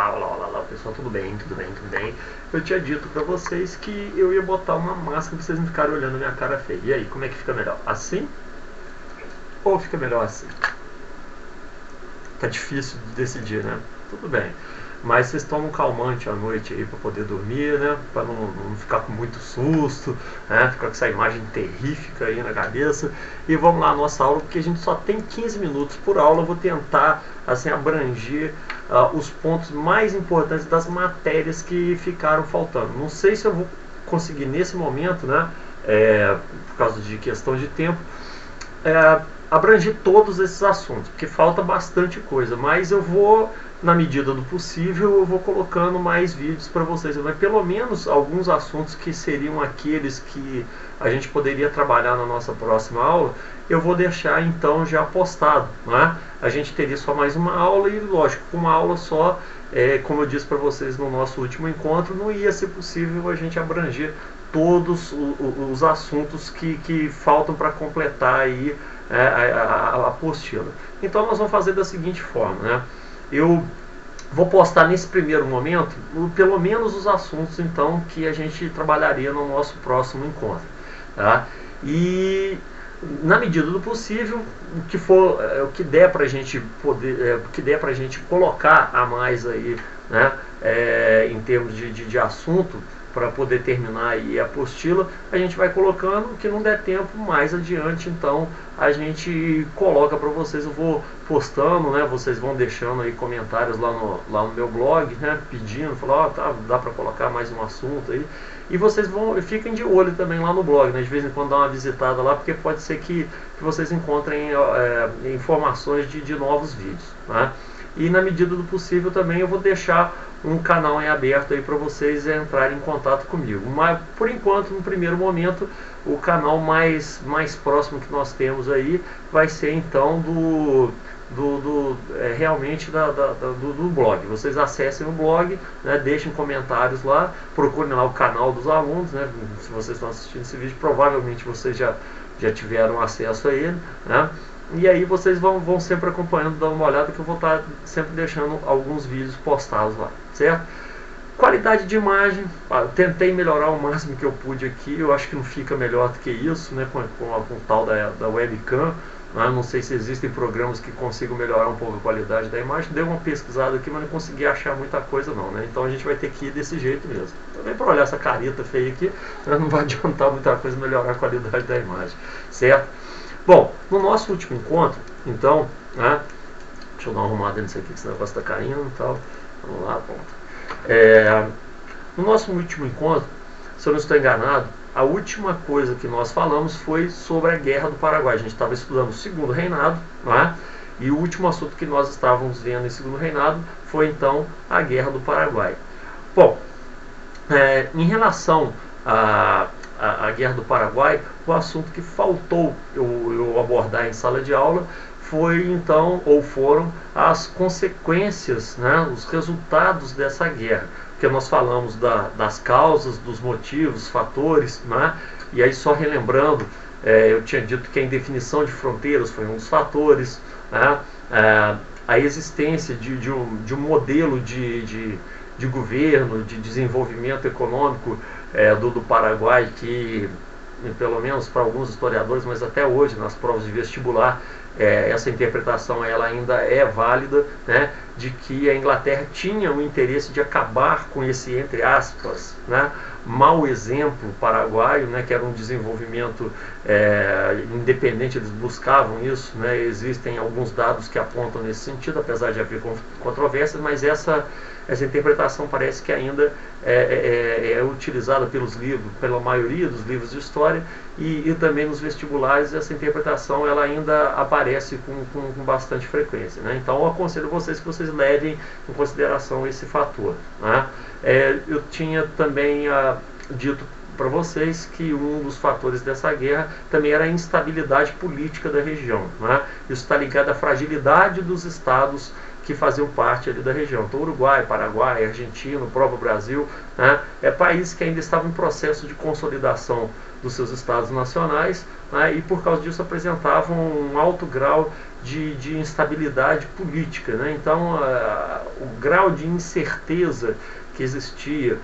olá, pessoal, tudo bem, tudo bem, tudo bem. Eu tinha dito pra vocês que eu ia botar uma máscara pra vocês não ficarem olhando a minha cara feia. E aí, como é que fica melhor? Assim? Ou fica melhor assim? Tá difícil de decidir, né? Tudo bem. Mas vocês tomam um calmante à noite aí para poder dormir, né? Para não ficar com muito susto, né? Ficar com essa imagem terrífica aí na cabeça. E vamos lá à nossa aula, porque a gente só tem 15 minutos por aula. Eu vou tentar assim abranger os pontos mais importantes das matérias que ficaram faltando. Não sei se eu vou conseguir nesse momento, né? Por causa de questão de tempo, abranger todos esses assuntos, porque falta bastante coisa, mas eu vou, na medida do possível, eu vou colocando mais vídeos para vocês, mas pelo menos alguns assuntos que seriam aqueles que a gente poderia trabalhar na nossa próxima aula, eu vou deixar então já postado, né? A gente teria só mais uma aula e, lógico, com uma aula só, como eu disse para vocês no nosso último encontro, não ia ser possível a gente abranger todos os assuntos que faltam para completar aí a apostila. Então nós vamos fazer da seguinte forma, né? Eu vou postar nesse primeiro momento pelo menos os assuntos então que a gente trabalharia no nosso próximo encontro, tá? E na medida do possível, o que for, o que der para a gente poder, o que der para a gente colocar a mais aí, né? Em termos de assunto, para poder terminar aí a apostila, a gente vai colocando. O que não der tempo, mais adiante então a gente coloca para vocês. Eu vou postando, né? Vocês vão deixando aí comentários lá no meu blog, né? Pedindo, falando, tá, dá para colocar mais um assunto aí. E vocês fiquem de olho também lá no blog, né? De vez em quando dá uma visitada lá, porque pode ser que vocês encontrem informações de novos vídeos, né? E na medida do possível também eu vou deixar um canal em aberto aí para vocês entrarem em contato comigo. Mas por enquanto, no primeiro momento, o canal mais próximo que nós temos aí vai ser então realmente do blog. Vocês acessem o blog, né, deixem comentários lá, procurem lá o canal dos alunos, né? Se vocês estão assistindo esse vídeo, provavelmente vocês já tiveram acesso a ele, né? E aí vocês vão sempre acompanhando, dando uma olhada, que eu vou estar sempre deixando alguns vídeos postados lá, certo? Qualidade de imagem, tentei melhorar o máximo que eu pude aqui. Eu acho que não fica melhor do que isso, né, com o tal da webcam, né? Não sei se existem programas que consigam melhorar um pouco a qualidade da imagem. Dei uma pesquisada aqui, mas não consegui achar muita coisa não, né? Então a gente vai ter que ir desse jeito mesmo. Também para olhar essa careta feia aqui, não vai adiantar muita coisa melhorar a qualidade da imagem, certo? Bom, no nosso último encontro, então, né, deixa eu dar uma arrumada nisso aqui, que esse negócio está caindo e tal. Vamos lá, pronto. No nosso último encontro, se eu não estou enganado, a última coisa que nós falamos foi sobre a Guerra do Paraguai. A gente estava estudando o Segundo Reinado, né, e o último assunto que nós estávamos vendo em Segundo Reinado foi então a Guerra do Paraguai. Bom, em relação a Guerra do Paraguai, o assunto que faltou eu abordar em sala de aula foi então, ou foram, as consequências, né, os resultados dessa guerra. Porque nós falamos das causas, dos motivos, fatores, né, e aí só relembrando, eu tinha dito que a indefinição de fronteiras foi um dos fatores, né, a existência de um modelo de governo, de desenvolvimento econômico do Paraguai, que pelo menos para alguns historiadores, mas até hoje nas provas de vestibular, essa interpretação ela ainda é válida, né, de que a Inglaterra tinha o interesse de acabar com esse, entre aspas, né, mau exemplo paraguaio, né, que era um desenvolvimento independente. Eles buscavam isso, né, existem alguns dados que apontam nesse sentido, apesar de haver controvérsias, mas essa interpretação parece que ainda é utilizada pelos livros, pela maioria dos livros de história, e também nos vestibulares essa interpretação ela ainda aparece com bastante frequência, né? Então eu aconselho vocês que vocês levem em consideração esse fator, né? Eu tinha também dito para vocês que um dos fatores dessa guerra também era a instabilidade política da região, né? Isso está ligado à fragilidade dos estados que faziam parte ali da região. Então, Uruguai, Paraguai, Argentina, o próprio Brasil, né, países que ainda estavam em processo de consolidação dos seus estados nacionais, né, e por causa disso apresentavam um alto grau de instabilidade política, né? Então o grau de incerteza que existia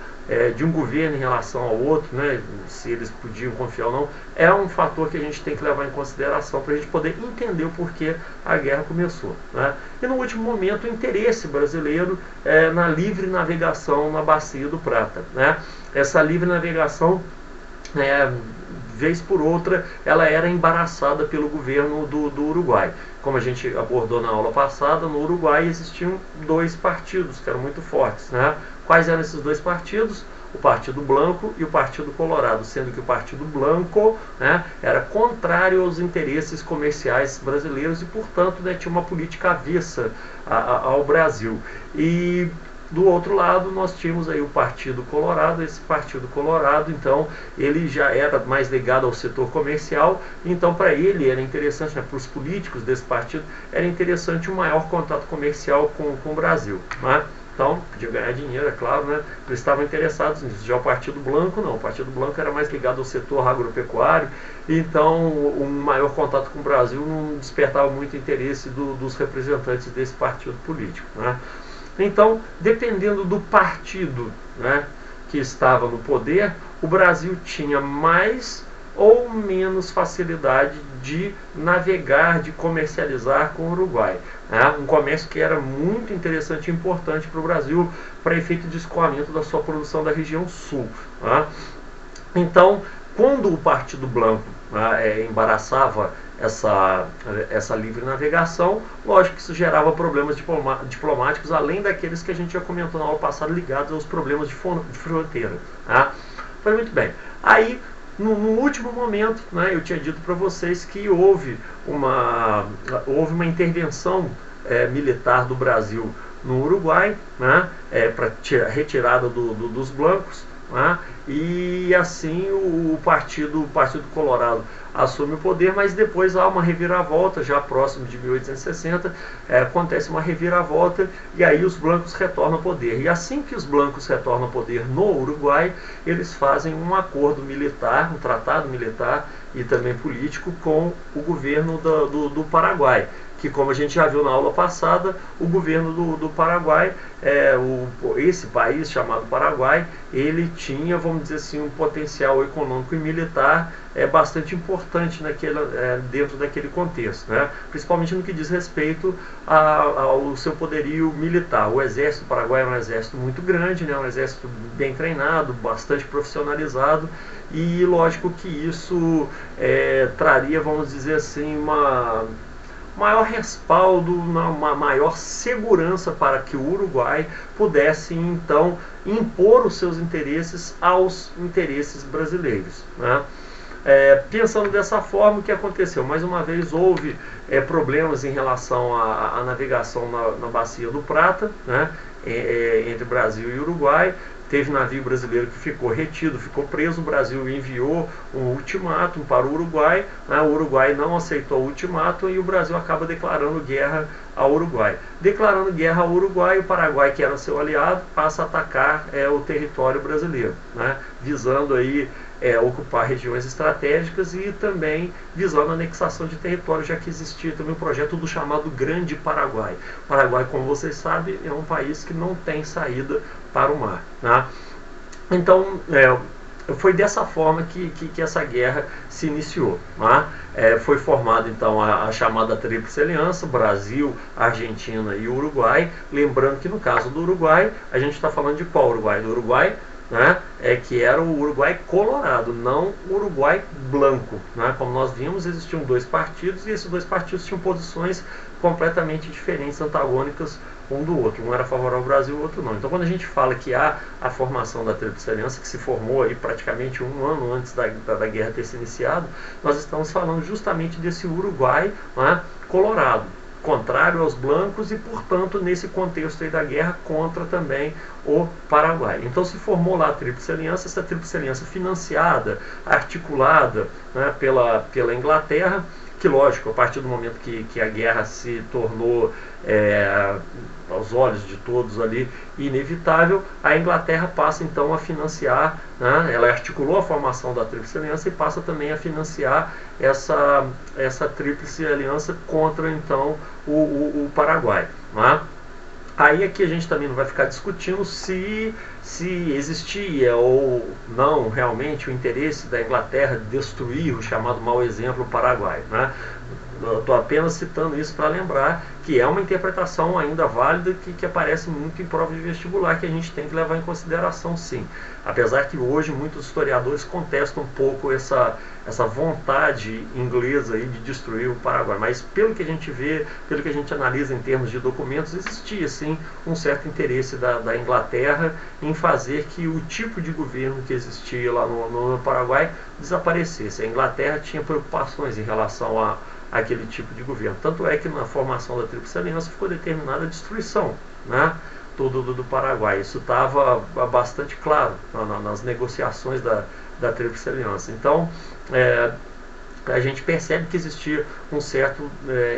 de um governo em relação ao outro, né, se eles podiam confiar ou não, é um fator que a gente tem que levar em consideração para a gente poder entender o porquê a guerra começou. Né? E no último momento, o interesse brasileiro na livre navegação na Bacia do Prata. Né? Essa livre navegação, vez por outra, ela era embaraçada pelo governo do Uruguai. Como a gente abordou na aula passada, no Uruguai existiam dois partidos que eram muito fortes. Né? Quais eram esses dois partidos? O Partido Blanco e o Partido Colorado, sendo que o Partido Blanco, né, era contrário aos interesses comerciais brasileiros e, portanto, né, tinha uma política avessa ao Brasil. E do outro lado, nós tínhamos aí o Partido Colorado. Esse Partido Colorado, então, ele já era mais ligado ao setor comercial, então para ele era interessante, né, para os políticos desse partido, era interessante um maior contato comercial com o Brasil. Né? Então, podia ganhar dinheiro, é claro, né? Eles estavam interessados nisso. Já o Partido Blanco, não. O Partido Blanco era mais ligado ao setor agropecuário, então um maior contato com o Brasil não despertava muito interesse dos representantes desse partido político. Né? Então, dependendo do partido, né, que estava no poder, o Brasil tinha mais ou menos facilidade de navegar, de comercializar com o Uruguai. Né? Um comércio que era muito interessante e importante para o Brasil, para efeito de escoamento da sua produção da região sul. Né? Então, quando o Partido Blanco, né, embaraçava essa livre navegação, lógico que isso gerava problemas diplomáticos, além daqueles que a gente já comentou na aula passada, ligados aos problemas de fronteira. Tá? Foi muito bem. Aí, no último momento, né, eu tinha dito para vocês que houve uma intervenção militar do Brasil no Uruguai, né, para retirada dos blancos. Né? E assim o Partido Colorado assume o poder, mas depois há uma reviravolta, já próximo de 1860, acontece uma reviravolta e aí os blancos retornam ao poder. E assim que os blancos retornam ao poder no Uruguai, eles fazem um acordo militar, um tratado militar e também político com o governo do Paraguai, que, como a gente já viu na aula passada, o governo do Paraguai, esse país chamado Paraguai, ele tinha, vamos dizer assim, um potencial econômico e militar bastante importante dentro daquele contexto, né? Principalmente no que diz respeito ao seu poderio militar. O exército do Paraguai é um exército muito grande, né? Um exército bem treinado, bastante profissionalizado, e lógico que isso traria, vamos dizer assim, maior respaldo, uma maior segurança para que o Uruguai pudesse, então, impor os seus interesses aos interesses brasileiros. Né? Pensando dessa forma, o que aconteceu? Mais uma vez houve problemas em relação à navegação na Bacia do Prata, né? Entre Brasil e Uruguai. Teve navio brasileiro que ficou retido, ficou preso. O Brasil enviou um ultimátum para o Uruguai, né? O Uruguai não aceitou o ultimátum e o Brasil acaba declarando guerra ao Uruguai. Declarando guerra ao Uruguai, o Paraguai, que era seu aliado, passa a atacar o território brasileiro, né? Visando aí ocupar regiões estratégicas e também visando a anexação de território, já que existia também o projeto do chamado Grande Paraguai. O Paraguai, como vocês sabem, é um país que não tem saída para o mar. Né? Então, foi dessa forma que essa guerra se iniciou. Né? Foi formada então a chamada Tríplice Aliança, Brasil, Argentina e Uruguai. Lembrando que no caso do Uruguai, a gente está falando de qual Uruguai? Do Uruguai, né, que era o Uruguai Colorado, não o Uruguai Blanco. Né? Como nós vimos, existiam dois partidos e esses dois partidos tinham posições completamente diferentes, antagônicas um do outro. Um era favorável ao Brasil, o outro não. Então, quando a gente fala que há a formação da Tríplice Aliança, que se formou aí praticamente um ano antes da guerra ter se iniciado, nós estamos falando justamente desse Uruguai, né, Colorado, contrário aos blancos e, portanto, nesse contexto aí da guerra, contra também o Paraguai. Então se formou lá a Tríplice Aliança, essa Tríplice Aliança financiada, articulada, né, pela Inglaterra, que lógico, a partir do momento que a guerra se tornou, aos olhos de todos ali, inevitável, a Inglaterra passa então a financiar, né, ela articulou a formação da Tríplice Aliança e passa também a financiar essa Tríplice Aliança contra então o Paraguai. Né? Aí aqui a gente também não vai ficar discutindo se existia ou não realmente o interesse da Inglaterra de destruir o chamado mau exemplo Paraguai, né? Estou apenas citando isso para lembrar que é uma interpretação ainda válida que aparece muito em prova de vestibular, que a gente tem que levar em consideração, sim. Apesar que hoje muitos historiadores contestam um pouco essa vontade inglesa aí de destruir o Paraguai, mas pelo que a gente vê, pelo que a gente analisa em termos de documentos, existia sim um certo interesse da Inglaterra em fazer que o tipo de governo que existia lá no Paraguai desaparecesse. A Inglaterra tinha preocupações em relação aquele tipo de governo. Tanto é que na formação da Tríplice Aliança ficou determinada a destruição, né, do Paraguai. Isso estava bastante claro nas negociações da Tríplice Aliança. Então, a gente percebe que existia um certo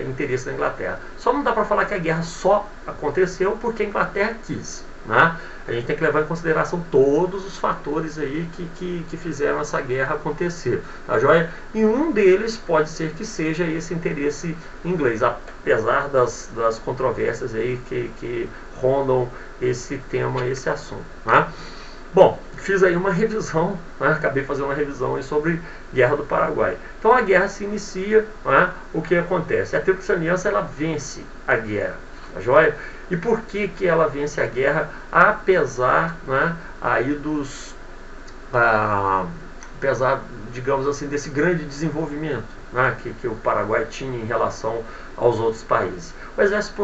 interesse da Inglaterra. Só não dá para falar que a guerra só aconteceu porque a Inglaterra quis, né? A gente tem que levar em consideração todos os fatores aí que fizeram essa guerra acontecer, tá joia? E um deles pode ser que seja esse interesse inglês, apesar das controvérsias aí que rondam esse tema, esse assunto, né? Bom, fiz aí uma revisão, né? Acabei fazendo uma revisão aí sobre Guerra do Paraguai. Então a guerra se inicia, né? O que acontece? A Tríplice Aliança ela vence a guerra, tá joia? E por que ela vence a guerra, apesar, né, aí apesar, digamos assim, desse grande desenvolvimento, né, que o Paraguai tinha em relação aos outros países? O exército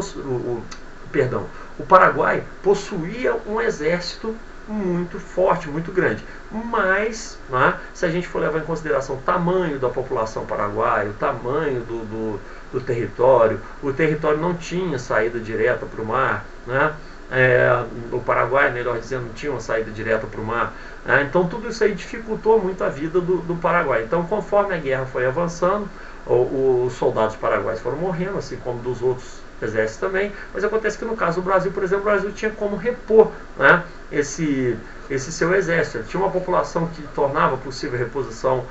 o Paraguai possuía um exército muito forte, muito grande, mas, né, se a gente for levar em consideração o tamanho da população paraguaia, o tamanho do território, o território não tinha saída direta para o mar, né? O Paraguai, melhor dizendo, não tinha uma saída direta para o mar, né? Então tudo isso aí dificultou muito a vida do Paraguai. Então, conforme a guerra foi avançando, os soldados paraguaios foram morrendo, assim como dos outros exércitos também, mas acontece que no caso do Brasil, por exemplo, o Brasil tinha como repor, né, esse seu exército. Ele tinha uma população que tornava possível a reposição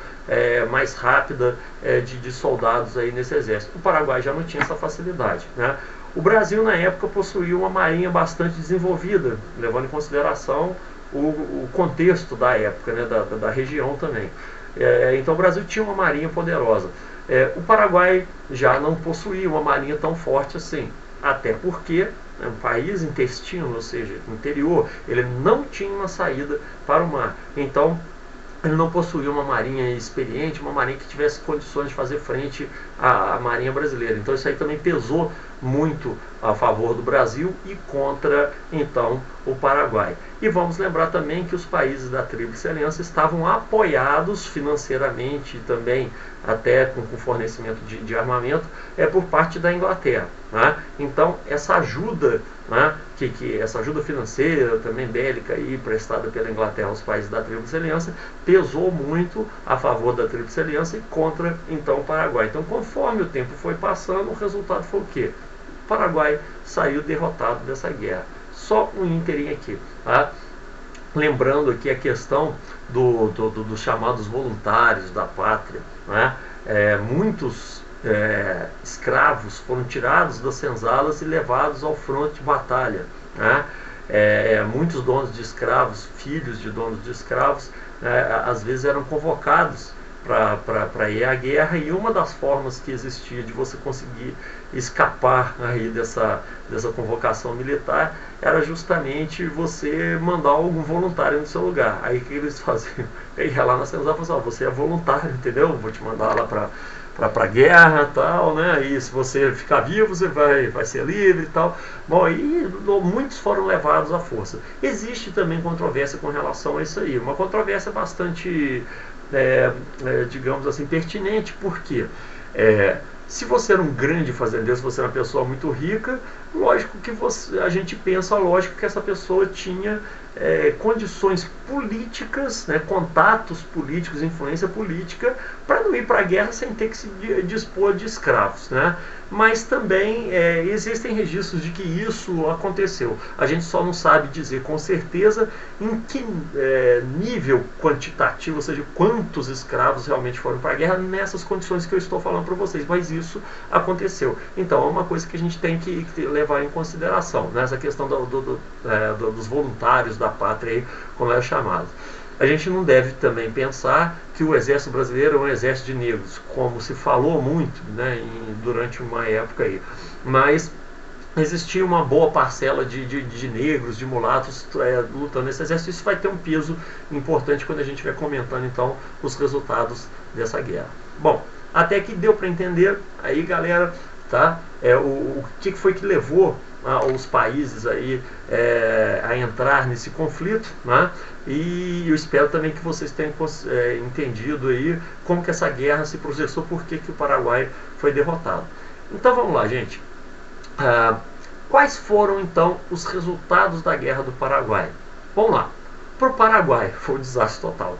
mais rápida de soldados aí nesse exército. O Paraguai já não tinha essa facilidade, né? O Brasil na época possuía uma marinha bastante desenvolvida, levando em consideração o contexto da época, né, da região também. Então o Brasil tinha uma marinha poderosa. O Paraguai já não possuía uma marinha tão forte assim, até porque é um país intestino, ou seja, interior, ele não tinha uma saída para o mar. Então, ele não possuía uma marinha experiente, uma marinha que tivesse condições de fazer frente à marinha brasileira. Então, isso aí também pesou muito a favor do Brasil e contra, então, o Paraguai. E vamos lembrar também que os países da Tríplice Aliança estavam apoiados financeiramente e também até com fornecimento de armamento por parte da Inglaterra, né? Então, essa ajuda, né, essa ajuda financeira, também bélica, aí, prestada pela Inglaterra aos países da Tríplice Aliança, pesou muito a favor da Tríplice Aliança e contra, então, o Paraguai. Então, conforme o tempo foi passando, o resultado foi o quê? O Paraguai saiu derrotado dessa guerra. Só um ínterim aqui, tá? Lembrando aqui a questão dos chamados voluntários da pátria, né? Muitos escravos foram tirados das senzalas e levados ao fronte de batalha, né? Muitos donos de escravos, filhos de donos de escravos, às vezes eram convocados para ir à guerra, e uma das formas que existia de você conseguir escapar aí dessa convocação militar era justamente você mandar algum voluntário no seu lugar. Aí o que eles faziam? Ele ia lá na senzala e falava assim: você é voluntário, entendeu? Vou te mandar lá para a guerra e tal, né? E se você ficar vivo, você vai ser livre e tal. Bom, e muitos foram levados à força. Existe também controvérsia com relação a isso aí. Uma controvérsia bastante, digamos assim, pertinente, porque se você era um grande fazendeiro, se você era uma pessoa muito rica, lógico que a gente pensa, lógico que essa pessoa tinha condições políticas, né, contatos políticos, influência política, para não ir para a guerra sem ter que se dispor de escravos, né? Mas também existem registros de que isso aconteceu. A gente só não sabe dizer com certeza em que nível quantitativo, ou seja, quantos escravos realmente foram para a guerra nessas condições que eu estou falando para vocês, mas isso aconteceu. Então é uma coisa que a gente tem que levar levar em consideração, nessa questão dos voluntários da pátria, aí, como é chamado. A gente não deve também pensar que o exército brasileiro é um exército de negros, como se falou muito, né, durante uma época aí. Mas existia uma boa parcela de negros, de mulatos lutando nesse exército. Isso vai ter um peso importante quando a gente vai comentando então os resultados dessa guerra. Bom, até que deu para entender aí, galera, tá? O que foi que levou os países aí a entrar nesse conflito, né? E eu espero também que vocês tenham entendido aí como que essa guerra se processou, por que o Paraguai foi derrotado. Então vamos lá, gente. Quais foram então os resultados da guerra do Paraguai? Vamos lá. Para o Paraguai foi um desastre total.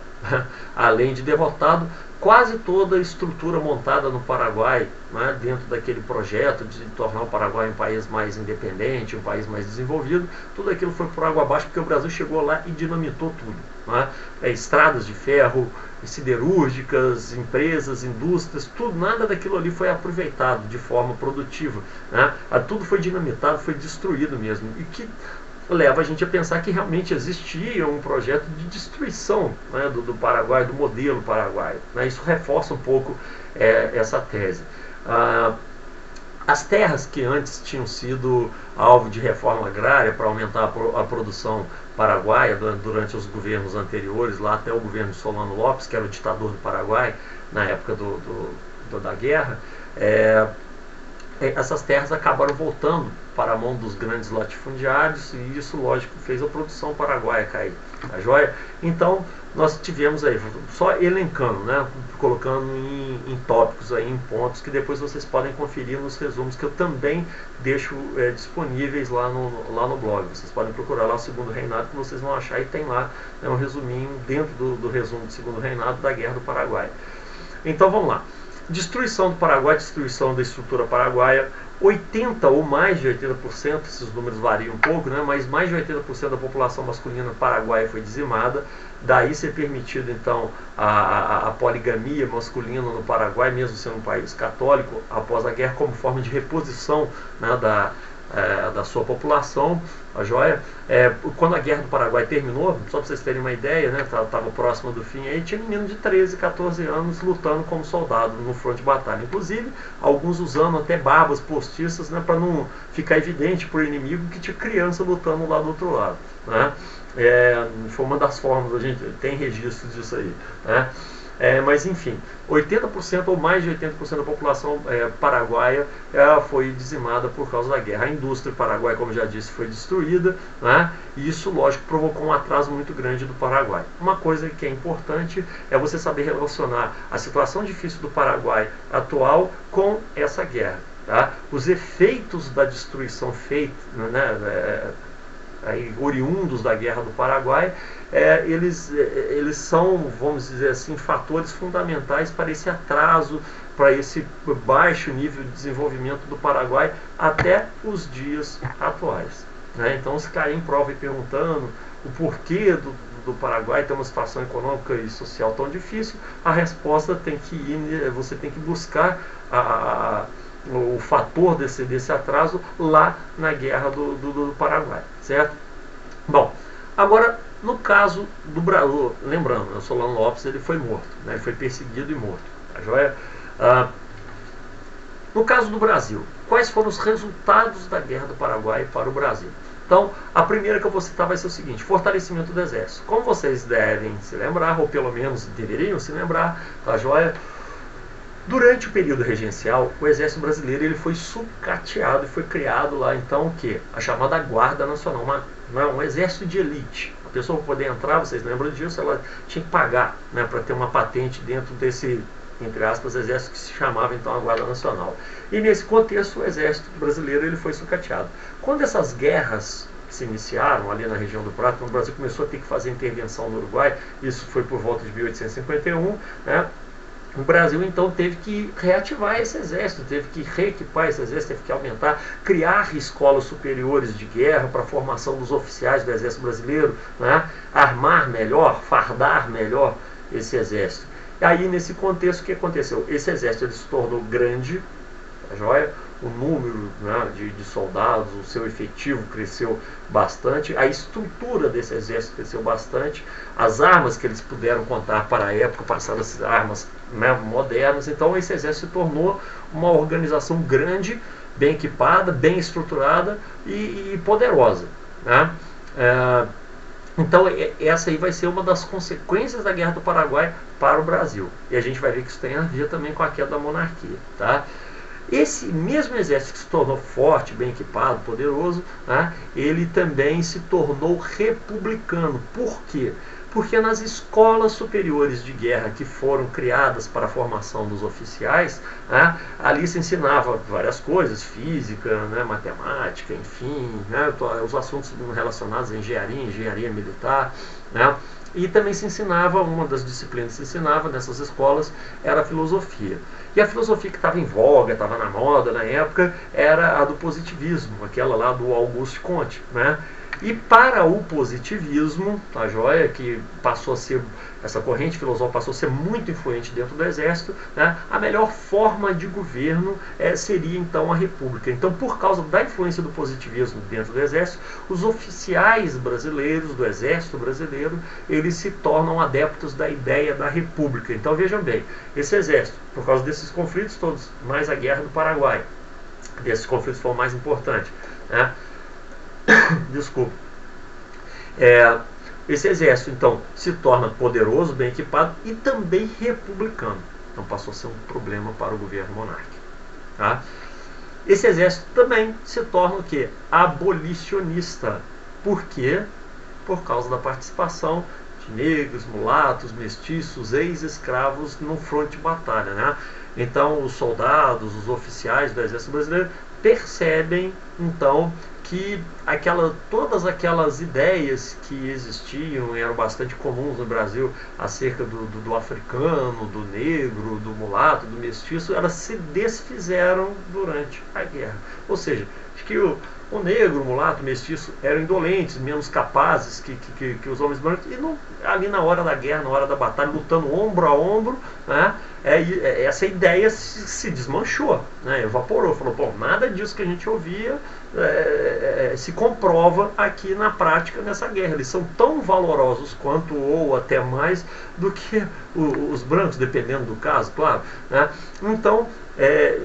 Além de derrotado, quase toda a estrutura montada no Paraguai, né, dentro daquele projeto de tornar o Paraguai um país mais independente, um país mais desenvolvido, tudo aquilo foi por água abaixo, porque o Brasil chegou lá e dinamitou tudo. Né? Estradas de ferro, siderúrgicas, empresas, indústrias, tudo, nada daquilo ali foi aproveitado de forma produtiva. Né? Tudo foi dinamitado, foi destruído mesmo. E que leva a gente a pensar que realmente existia um projeto de destruição, né, do Paraguai, do modelo paraguaio. Né? Isso reforça um pouco essa tese. As terras que antes tinham sido alvo de reforma agrária para aumentar a produção paraguaia durante os governos anteriores, lá até o governo de Solano Lopes, que era o ditador do Paraguai na época da guerra, essas terras acabaram voltando para a mão dos grandes latifundiários, e isso, lógico, fez a produção paraguaia cair. Tá joia? Então, nós tivemos aí, só elencando, né, colocando em tópicos, aí, em pontos, que depois vocês podem conferir nos resumos, que eu também deixo disponíveis lá no blog. Vocês podem procurar lá o Segundo Reinado, que vocês vão achar, e tem lá, né, um resuminho dentro do resumo do Segundo Reinado da Guerra do Paraguai. Então, vamos lá. Destruição do Paraguai, destruição da estrutura paraguaia. 80% ou mais de 80%, esses números variam um pouco, né, mas mais de 80% da população masculina paraguaia foi dizimada. Daí ser permitido então a poligamia masculina no Paraguai, mesmo sendo um país católico, após a guerra, como forma de reposição, né, da sua população. A joia. Quando a guerra do Paraguai terminou, só para vocês terem uma ideia, né, estava próximo do fim, aí tinha menino de 13, 14 anos lutando como soldado no fronte de batalha. Inclusive, alguns usando até barbas postiças, né, para não ficar evidente para o inimigo que tinha criança lutando lá do outro lado. Né? Foi uma das formas, a gente tem registro disso aí. Né? Mas enfim, 80% ou mais de 80% da população paraguaia foi dizimada por causa da guerra. A indústria paraguaia, como já disse, foi destruída, né? E isso, lógico, provocou um atraso muito grande do Paraguai. Uma coisa que é importante é você saber relacionar a situação difícil do Paraguai atual com essa guerra. Tá? Os efeitos da destruição feita, né, oriundos da guerra do Paraguai, eles são, vamos dizer assim, fatores fundamentais para esse atraso, para esse baixo nível de desenvolvimento do Paraguai até os dias atuais. Né? Então, se cair em prova e perguntando o porquê do Paraguai ter uma situação econômica e social tão difícil, a resposta tem que ir, você tem que buscar o fator desse atraso lá na guerra do Paraguai, certo? Bom, agora no caso do Brasil, lembrando, o Solano Lopes ele foi morto, né? Ele foi perseguido e morto, tá joia? No caso do Brasil, quais foram os resultados da guerra do Paraguai para o Brasil? Então, a primeira que eu vou citar vai ser o seguinte: fortalecimento do exército. Como vocês devem se lembrar, ou pelo menos deveriam se lembrar, tá joia? Durante o período regencial, o exército brasileiro ele foi sucateado e foi criado lá, então, o quê? A chamada Guarda Nacional, um exército de elite. A pessoa para poder entrar, vocês lembram disso, ela tinha que pagar, né, para ter uma patente dentro desse, entre aspas, exército que se chamava então a Guarda Nacional. E nesse contexto, o exército brasileiro ele foi sucateado. Quando essas guerras se iniciaram ali na região do Prata, o Brasil começou a ter que fazer intervenção no Uruguai, isso foi por volta de 1851, né? O Brasil então teve que reativar esse exército, teve que reequipar esse exército, teve que aumentar, criar escolas superiores de guerra para a formação dos oficiais do exército brasileiro, né? Armar melhor, fardar melhor esse exército. E aí, nesse contexto, o que aconteceu? Esse exército ele se tornou grande, tá joia? o número, né, de soldados, o seu efetivo cresceu bastante, a estrutura desse exército cresceu bastante, as armas que eles puderam contar para a época passaram a ser armas, né, modernas. Então esse exército se tornou uma organização grande, bem equipada, bem estruturada e poderosa, né? Então essa aí vai ser uma das consequências da Guerra do Paraguai para o Brasil. E a gente vai ver que isso tem a ver também com a queda da monarquia, tá? Esse mesmo exército que se tornou forte, bem equipado, poderoso, né, ele também se tornou republicano. Por quê? Porque nas escolas superiores de guerra que foram criadas para a formação dos oficiais, né, ali se ensinava várias coisas, física, né, matemática, enfim, né, os assuntos relacionados à engenharia militar, né, e também se ensinava, uma das disciplinas que se ensinava nessas escolas era a filosofia. E a filosofia que estava em voga, estava na moda na época, era a do positivismo, aquela lá do Auguste Comte, né? E para o positivismo, tá joia, que passou a ser, essa corrente filosófica passou a ser muito influente dentro do exército, né, a melhor forma de governo seria então a república. Então, por causa da influência do positivismo dentro do exército, os oficiais brasileiros, do exército brasileiro, eles se tornam adeptos da ideia da república. Então, vejam bem, esse exército, por causa desses conflitos todos, mais a Guerra do Paraguai, desses conflitos foram mais importantes, né? Desculpa. Esse exército, então, se torna poderoso, bem equipado e também republicano. Então passou a ser um problema para o governo monárquico. Tá? Esse exército também se torna o quê? Abolicionista. Por quê? Por causa da participação de negros, mulatos, mestiços, ex-escravos no fronte de batalha. Né? Então os soldados, os oficiais do exército brasileiro percebem, então, que todas aquelas ideias que existiam, eram bastante comuns no Brasil, acerca do africano, do negro, do mulato, do mestiço, elas se desfizeram durante a guerra. Ou seja, acho que o negro, o mulato, o mestiço eram indolentes, menos capazes que os homens brancos, e ali na hora da guerra, na hora da batalha, lutando ombro a ombro, né, essa ideia se desmanchou, né, evaporou, falou, bom, nada disso que a gente ouvia se comprova aqui na prática nessa guerra. Eles são tão valorosos quanto ou até mais do que os brancos, dependendo do caso, claro, né? Então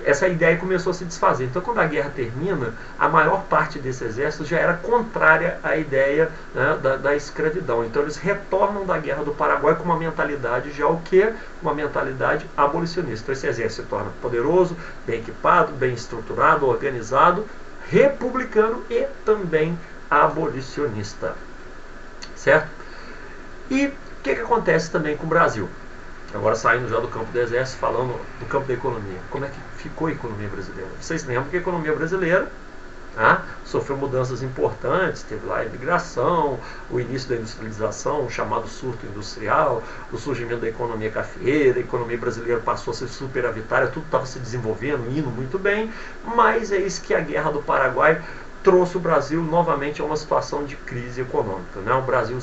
essa ideia começou a se desfazer. Então, quando a guerra termina, a maior parte desse exército já era contrária à ideia, né, da escravidão. Então eles retornam da Guerra do Paraguai com uma mentalidade já o quê? Uma mentalidade abolicionista. Então esse exército se torna poderoso, bem equipado, bem estruturado, organizado, republicano e também abolicionista, certo? E o que acontece também com o Brasil? Agora saindo já do campo do exército, falando do campo da economia. Como é que ficou a economia brasileira? Vocês lembram que a economia brasileira sofreu mudanças importantes, teve lá a imigração, o início da industrialização, o chamado surto industrial, o surgimento da economia cafeeira, a economia brasileira passou a ser superavitária, tudo estava se desenvolvendo, indo muito bem, mas eis que a Guerra do Paraguai trouxe o Brasil novamente a uma situação de crise econômica, né? O Brasil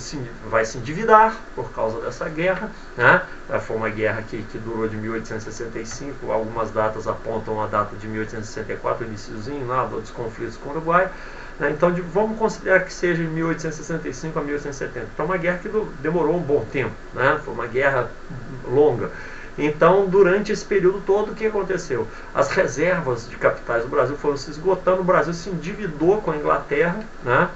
vai se endividar por causa dessa guerra, né? Foi uma guerra que durou de 1865, algumas datas apontam a data de 1864, o iniciozinho lá dos conflitos com o Uruguai, né? Então vamos considerar que seja de 1865 a 1870. Então uma guerra que demorou um bom tempo, né? Foi uma guerra longa. Então, durante esse período todo, o que aconteceu? As reservas de capitais do Brasil foram se esgotando, o Brasil se endividou com a Inglaterra, né?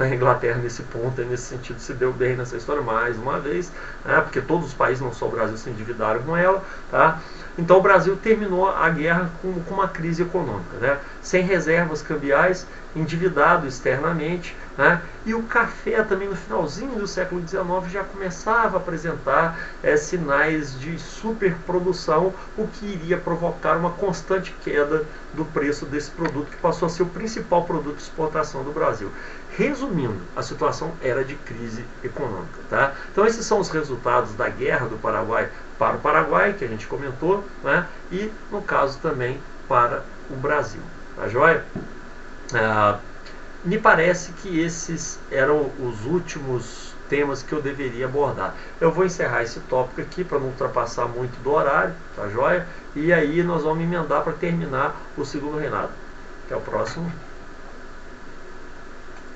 A Inglaterra, nesse ponto, nesse sentido, se deu bem nessa história mais uma vez, né? Porque todos os países, não só o Brasil, se endividaram com ela, tá? Então o Brasil terminou a guerra com uma crise econômica, né? Sem reservas cambiais, endividado externamente, né? E o café também no finalzinho do século XIX já começava a apresentar sinais de superprodução, o que iria provocar uma constante queda do preço desse produto, que passou a ser o principal produto de exportação do Brasil. Resumindo, a situação era de crise econômica, tá? Então esses são os resultados da Guerra do Paraguai para o Paraguai, que a gente comentou, né? E no caso também para o Brasil, tá joia? Me parece que esses eram os últimos temas que eu deveria abordar. Eu vou encerrar esse tópico aqui para não ultrapassar muito do horário, tá joia? E aí nós vamos emendar para terminar o segundo reinado. Até o próximo.